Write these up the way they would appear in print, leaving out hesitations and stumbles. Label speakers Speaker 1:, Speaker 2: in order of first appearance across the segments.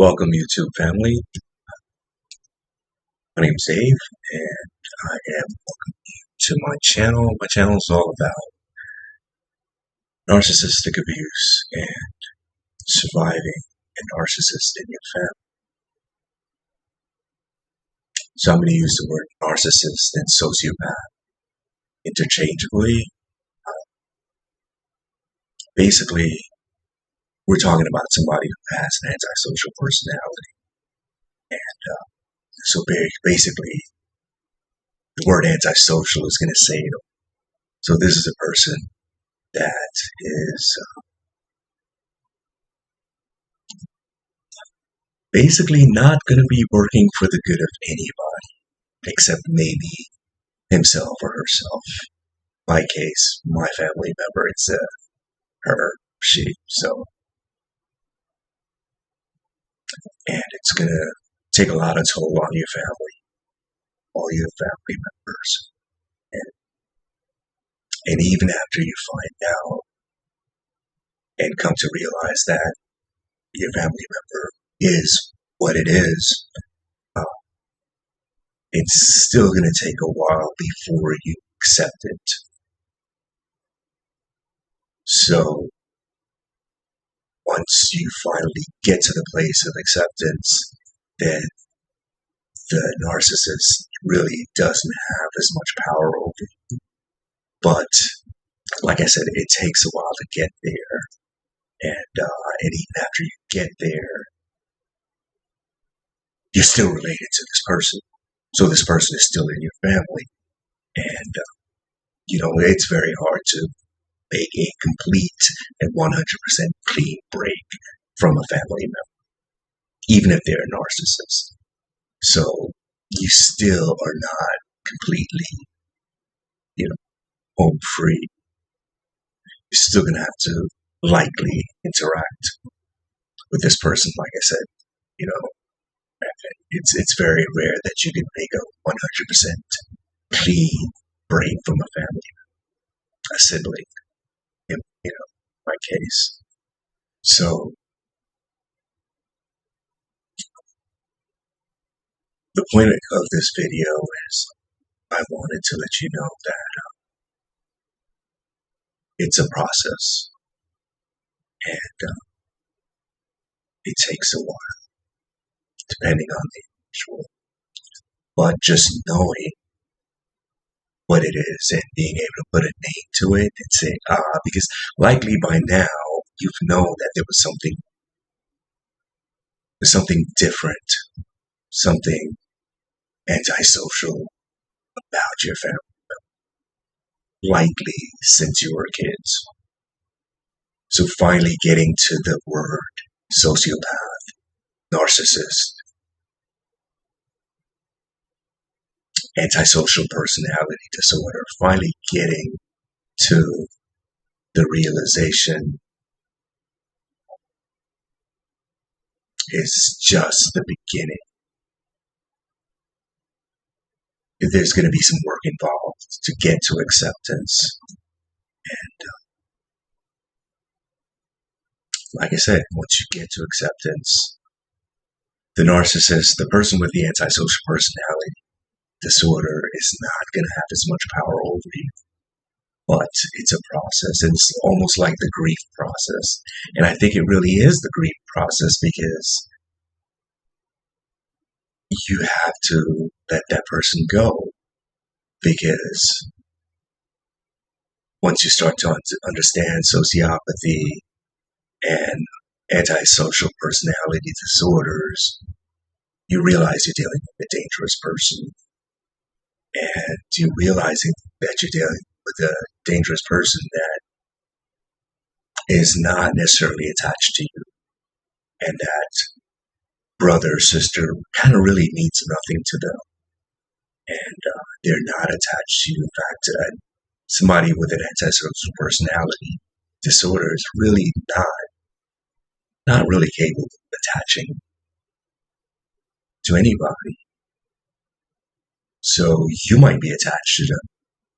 Speaker 1: Welcome, YouTube family. My name's Dave, and I am welcoming you to my channel. My channel is all about narcissistic abuse and surviving a narcissist in your family. So I'm going to use the word narcissist and sociopath interchangeably. Basically, we're talking about somebody who has an antisocial personality. And so basically, the word antisocial is going to say it all. So this is a person that is basically not going to be working for the good of anybody, except maybe himself or herself. My case, my family member, it's her, she. So, and it's going to take a lot of toll on your family, all your family members. And even after you find out and come to realize that your family member is what it is, it's still going to take a while before you accept it. So once you finally get to the place of acceptance, then the narcissist really doesn't have as much power over you. But like I said, it takes a while to get there. And even after you get there, you're still related to this person. So this person is still in your family. And, it's very hard to make a complete and 100% clean break from a family member, even if they're a narcissist. So you still are not completely, home free. You're still going to have to likely interact with this person. Like I said, it's very rare that you can make a 100% clean break from a family, a sibling, in my case. So the point of this video is I wanted to let you know that it's a process, and it takes a while, depending on the individual. But just knowing what it is and being able to put a name to it and say, because likely by now you've known that there was something different, something antisocial about your family, likely since you were kids. So finally getting to the word sociopath, narcissist, antisocial personality disorder, finally getting to the realization is just the beginning. There's going to be some work involved to get to acceptance. And like I said, once you get to acceptance, the narcissist, the person with the antisocial personality disorder, is not going to have as much power over you. But it's a process. It's almost like the grief process. And I think it really is the grief process, because you have to let that person go. Because once you start to understand sociopathy and antisocial personality disorders, you realize you're dealing with a dangerous person. And you're realizing that you're dealing with a dangerous person that is not necessarily attached to you, and that brother or sister kind of really means nothing to them, and they're not attached to you. In fact, somebody with an antisocial personality disorder is really not really capable of attaching to anybody. So you might be attached to them,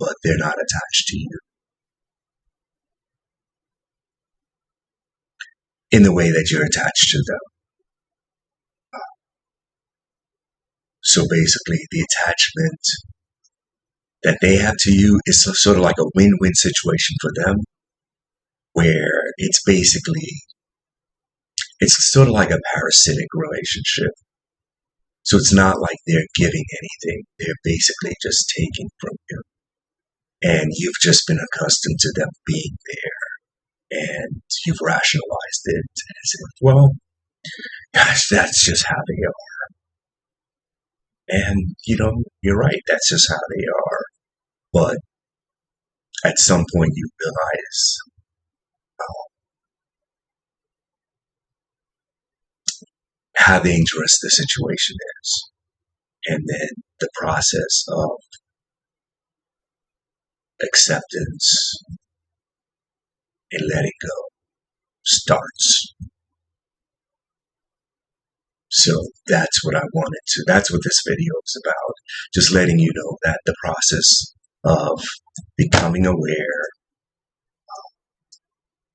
Speaker 1: but they're not attached to you in the way that you're attached to them. So basically, the attachment that they have to you is sort of like a win-win situation for them, where it's sort of like a parasitic relationship. So it's not like they're giving anything. They're basically just taking from you. And you've just been accustomed to them being there. And you've rationalized it as if, well, gosh, that's just how they are. And, you're right. That's just how they are. But at some point you realize how dangerous the situation is. And then the process of acceptance and letting go starts. So that's what this video is about. Just letting you know that the process of becoming aware,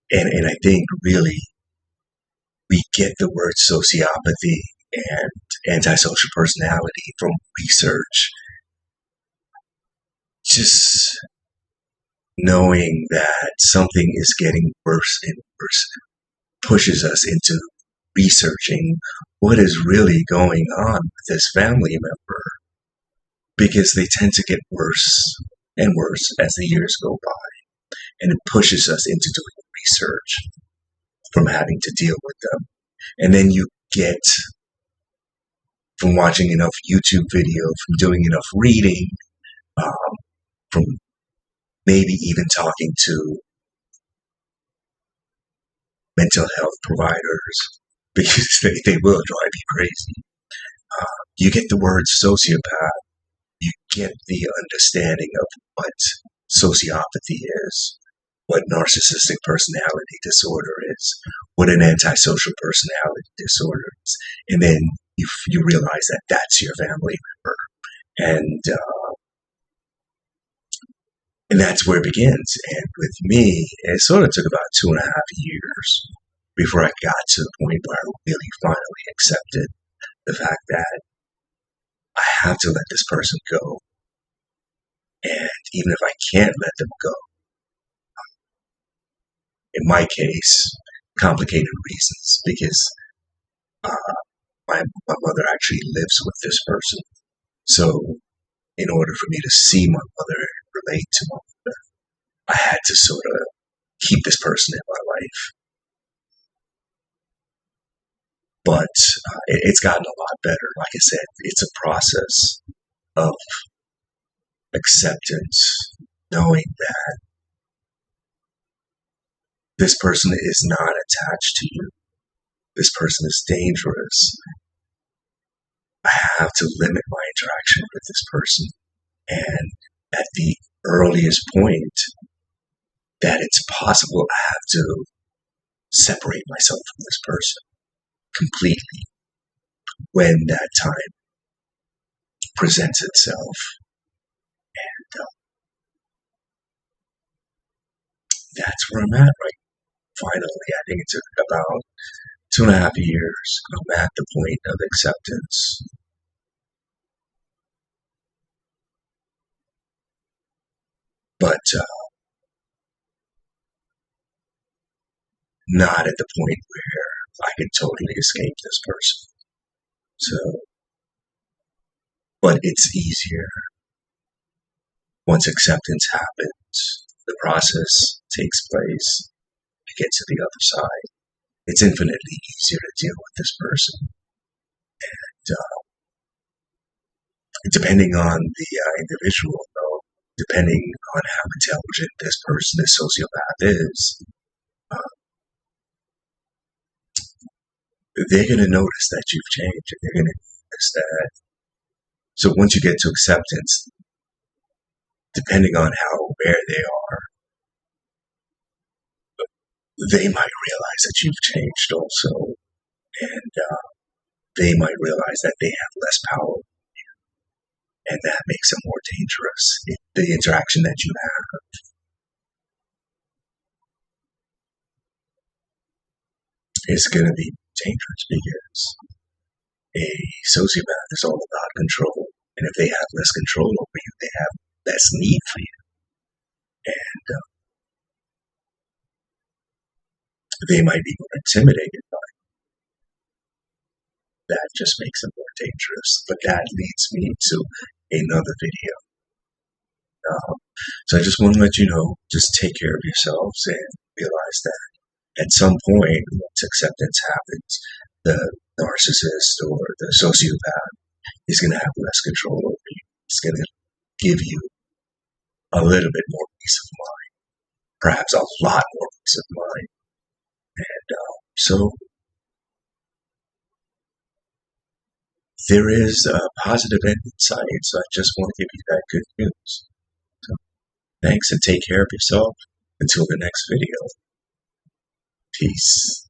Speaker 1: and I think really we get the word sociopathy and antisocial personality from research. Just knowing that something is getting worse and worse pushes us into researching what is really going on with this family member, because they tend to get worse and worse as the years go by, and it pushes us into doing research from having to deal with them. And then you get, from watching enough YouTube videos, from doing enough reading, from maybe even talking to mental health providers, because they will drive you crazy. You get the word sociopath, you get the understanding of what sociopathy is, what narcissistic personality disorder is, what an antisocial personality disorder is, and then you realize that that's your family member, and that's where it begins. And with me, it sort of took about 2.5 years before I got to the point where I really finally accepted the fact that I have to let this person go. And even if I can't let them go, in my case, complicated reasons, because my mother actually lives with this person. So in order for me to see my mother and relate to my mother, I had to sort of keep this person in my life. But it's gotten a lot better. Like I said, it's a process of acceptance, knowing that this person is not attached to you. This person is dangerous. I have to limit my interaction with this person. And at the earliest point that it's possible, I have to separate myself from this person completely when that time presents itself. And that's where I'm at right now. Finally, I think it took about 2.5 years. I'm at the point of acceptance. But not at the point where I can totally escape this person. So, but it's easier once acceptance happens. The process takes place to get to the other side. It's infinitely easier to deal with this person. And depending on the individual, though, depending on how intelligent this person, this sociopath is, they're going to notice that you've changed, and they're going to notice that. So once you get to acceptance, depending on how aware they are, they might realize that you've changed also, and they might realize that they have less power, and that makes it more dangerous. The interaction that you have is going to be dangerous, because A sociopath is all about control. And if they have less control over you, they have less need for you. And they might be more intimidated by it. That just makes them more dangerous. But that leads me to another video. So I just want to let you know, just take care of yourselves and realize that at some point, once acceptance happens, the narcissist or the sociopath is going to have less control over you. It's going to give you a little bit more peace of mind, perhaps a lot more peace of mind. And so there is a positive end in sight. So I just want to give you that good news. So thanks and take care of yourself. Until the next video. Peace.